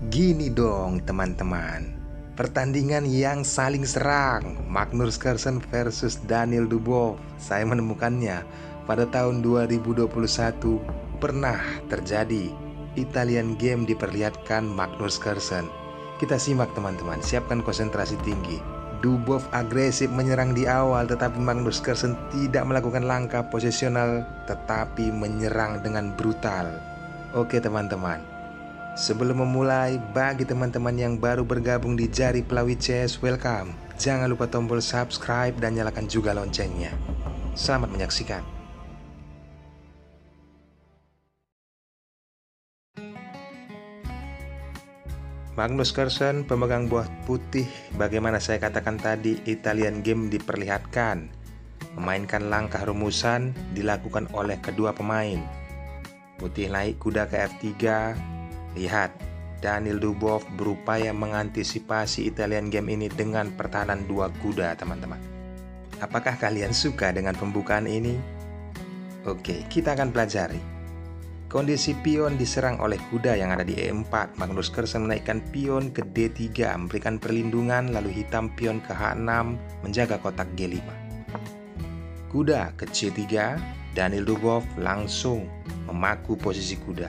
Gini dong teman-teman, pertandingan yang saling serang Magnus Carlsen versus Daniel Dubois. Saya menemukannya pada tahun 2021 pernah terjadi. Italian Game diperlihatkan Magnus Carlsen. Kita simak teman-teman, siapkan konsentrasi tinggi. Dubois agresif menyerang di awal, tetapi Magnus Carlsen tidak melakukan langkah posisional, tetapi menyerang dengan brutal. Oke teman-teman, sebelum memulai, bagi teman-teman yang baru bergabung di Jari Pelawit CS, welcome. Jangan lupa tombol subscribe dan nyalakan juga loncengnya. Selamat menyaksikan. Magnus Carlsen, pemegang buah putih, bagaimana saya katakan tadi, Italian Game diperlihatkan. Memainkan langkah rumusan dilakukan oleh kedua pemain. Putih naik kuda ke F3. Lihat, Daniel Dubois berupaya mengantisipasi Italian Game ini dengan pertahanan dua kuda, teman-teman. Apakah kalian suka dengan pembukaan ini? Oke, kita akan pelajari. Kondisi pion diserang oleh kuda yang ada di E4. Magnus Carlsen menaikkan pion ke D3, memberikan perlindungan, lalu hitam pion ke H6, menjaga kotak G5. Kuda ke C3, Daniel Dubois langsung memaku posisi kuda.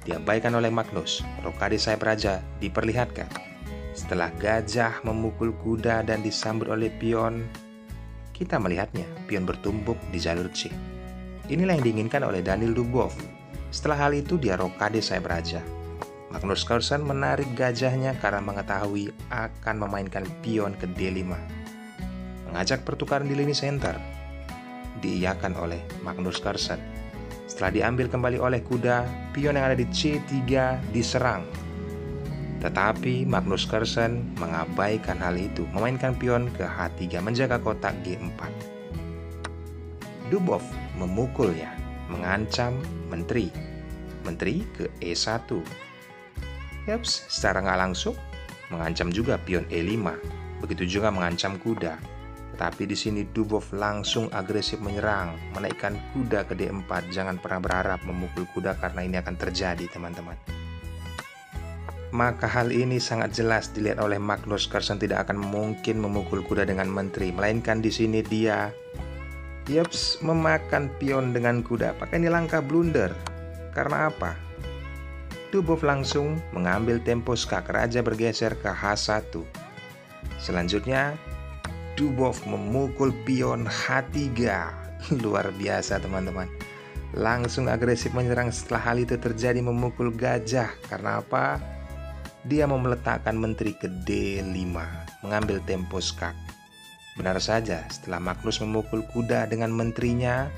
Diabaikan oleh Magnus, rokade sayap raja diperlihatkan. Setelah gajah memukul kuda dan disambut oleh pion, kita melihatnya, pion bertumbuk di jalur C. Inilah yang diinginkan oleh Daniel Dubois. Setelah hal itu, dia rokade sayap raja. Magnus Carlsen menarik gajahnya karena mengetahui akan memainkan pion ke D5. Mengajak pertukaran di lini center, diiyakan oleh Magnus Carlsen. Setelah diambil kembali oleh kuda, pion yang ada di C3 diserang. Tetapi Magnus Carlsen mengabaikan hal itu, memainkan pion ke H3, menjaga kotak G4. Dubois memukulnya, mengancam menteri ke E1. Yaps, secara nggak langsung mengancam juga pion E5. Begitu juga mengancam kuda. Tetapi di sini Dubois langsung agresif menyerang, menaikkan kuda ke D4. Jangan pernah berharap memukul kuda karena ini akan terjadi, teman-teman. Maka hal ini sangat jelas dilihat oleh Magnus Carlsen, tidak akan mungkin memukul kuda dengan menteri, melainkan di sini dia memakan pion dengan kuda. Pakai ini langkah blunder. Karena apa? Dubois langsung mengambil tempo skak, raja bergeser ke H1. Selanjutnya Dubois memukul pion H3. Luar biasa teman-teman. Langsung agresif menyerang. Setelah hal itu terjadi, memukul gajah. Karena apa? Dia mau meletakkan menteri ke D5, mengambil tempo skak. Benar saja, setelah Magnus memukul kuda dengan menterinya,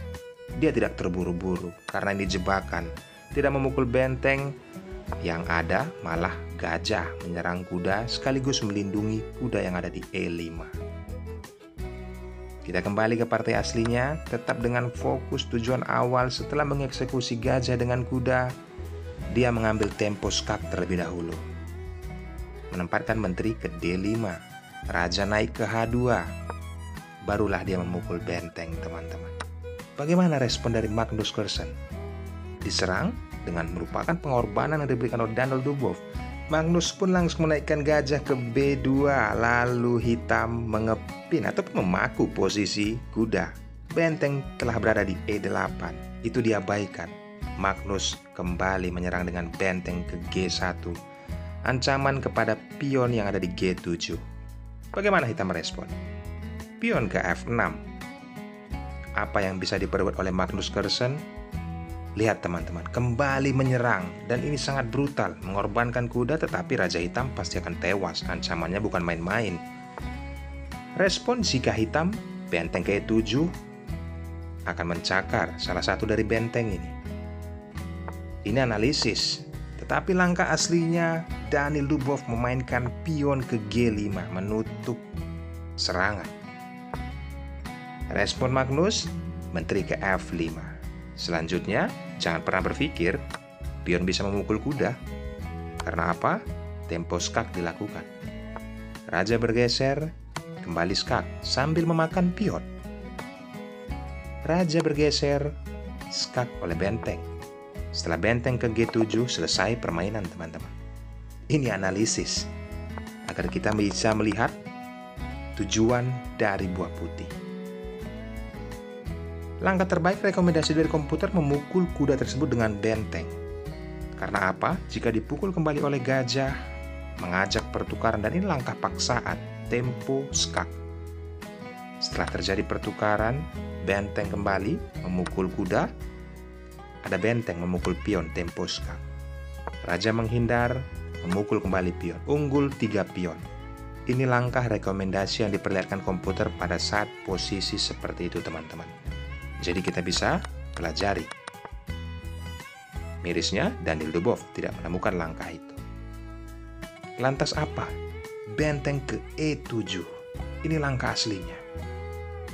dia tidak terburu-buru karena ini jebakan. Tidak memukul benteng, yang ada malah gajah menyerang kuda sekaligus melindungi kuda yang ada di E5. Kita kembali ke partai aslinya, tetap dengan fokus tujuan awal. Setelah mengeksekusi gajah dengan kuda, dia mengambil tempo skak terlebih dahulu, menempatkan menteri ke D5, raja naik ke H2, barulah dia memukul benteng, teman-teman. Bagaimana respon dari Magnus Carlsen? Diserang dengan merupakan pengorbanan yang diberikan oleh Daniel Dubois. Magnus pun langsung menaikkan gajah ke B2, lalu hitam mengepin atau memaku posisi kuda. Benteng telah berada di E8, itu diabaikan. Magnus kembali menyerang dengan benteng ke G1, ancaman kepada pion yang ada di G7. Bagaimana hitam merespon? Pion ke F6. Apa yang bisa diperbuat oleh Magnus Carlsen? Lihat teman-teman, kembali menyerang, dan ini sangat brutal, mengorbankan kuda, tetapi raja hitam pasti akan tewas. Ancamannya bukan main-main. Respon jika hitam, benteng ke E7 akan mencakar salah satu dari benteng ini. Ini analisis. Tetapi langkah aslinya, Daniel Dubois memainkan pion ke G5, menutup serangan. Respon Magnus, menteri ke F5. Selanjutnya, jangan pernah berpikir pion bisa memukul kuda. Karena apa? Tempo skak dilakukan. Raja bergeser, kembali skak sambil memakan pion. Raja bergeser, skak oleh benteng. Setelah benteng ke G7, selesai permainan teman-teman. Ini analisis agar kita bisa melihat tujuan dari buah putih. Langkah terbaik rekomendasi dari komputer memukul kuda tersebut dengan benteng. Karena apa? Jika dipukul kembali oleh gajah, mengajak pertukaran, dan ini langkah paksaan, tempo skak. Setelah terjadi pertukaran, benteng kembali memukul kuda, ada benteng memukul pion, tempo skak. Raja menghindar, memukul kembali pion, unggul 3 pion. Ini langkah rekomendasi yang diperlihatkan komputer pada saat posisi seperti itu teman-teman. Jadi kita bisa pelajari. Mirisnya, Daniel Dubov tidak menemukan langkah itu. Lantas apa? Benteng ke E7. Ini langkah aslinya.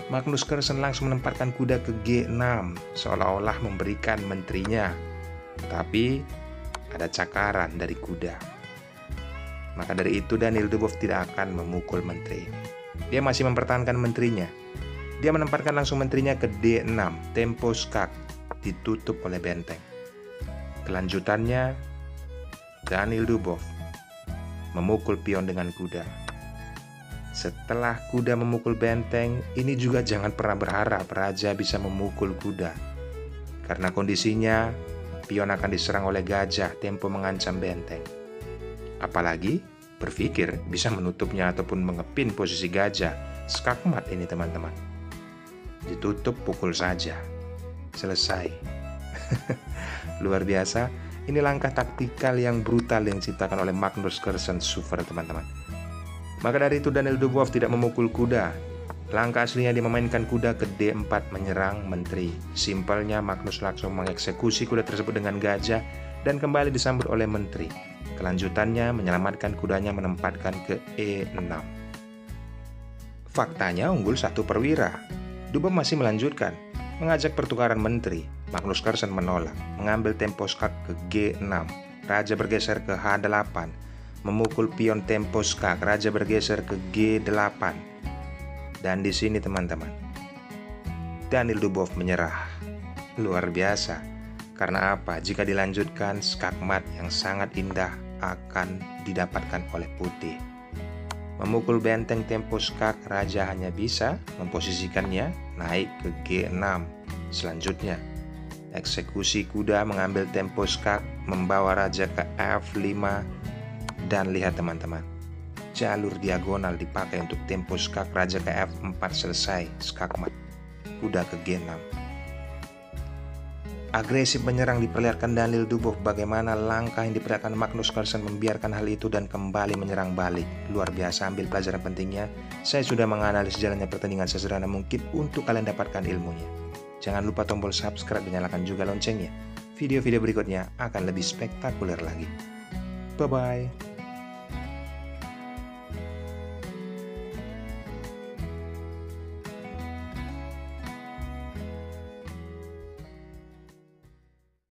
Magnus Carlsen langsung menempatkan kuda ke G6, seolah-olah memberikan menterinya. Tapi ada cakaran dari kuda. Maka dari itu Daniel Dubov tidak akan memukul menteri. Dia masih mempertahankan menterinya. Dia menempatkan langsung menterinya ke D6, tempo skak, ditutup oleh benteng. Kelanjutannya, Daniel Dubov memukul pion dengan kuda. Setelah kuda memukul benteng, ini juga jangan pernah berharap raja bisa memukul kuda. Karena kondisinya, pion akan diserang oleh gajah, tempo mengancam benteng. Apalagi berpikir bisa menutupnya ataupun mengepin posisi gajah. Skakmat ini teman-teman. Ditutup, pukul saja. Selesai. Luar biasa. Ini langkah taktikal yang brutal yang diciptakan oleh Magnus Carlsen Super teman-teman. Maka dari itu Daniel Dubov tidak memukul kuda. Langkah aslinya dia memainkan kuda ke D4 menyerang menteri. Simpelnya Magnus langsung mengeksekusi kuda tersebut dengan gajah dan kembali disambut oleh menteri. Kelanjutannya menyelamatkan kudanya menempatkan ke E6. Faktanya unggul 1 perwira. Dubov masih melanjutkan, mengajak pertukaran menteri. Magnus Carlsen menolak, mengambil tempo skak ke G6. Raja bergeser ke H8, memukul pion tempo skak. Raja bergeser ke G8. Dan di sini teman-teman, Daniel Dubov menyerah. Luar biasa. Karena apa? Jika dilanjutkan, skakmat yang sangat indah akan didapatkan oleh putih. Memukul benteng tempo skak, raja hanya bisa memposisikannya naik ke G6. Selanjutnya, eksekusi kuda mengambil tempo skak, membawa raja ke F5. Dan lihat teman-teman, jalur diagonal dipakai untuk tempo skak, raja ke F4, selesai skakmat. Kuda ke G6. Agresif menyerang diperlihatkan Daniel Dubov. Bagaimana langkah yang diperlihatkan Magnus Carlsen membiarkan hal itu dan kembali menyerang balik. Luar biasa, ambil pelajaran pentingnya. Saya sudah menganalisis jalannya pertandingan sesederhana mungkin untuk kalian dapatkan ilmunya. Jangan lupa tombol subscribe dan nyalakan juga loncengnya. Video-video berikutnya akan lebih spektakuler lagi. Bye-bye.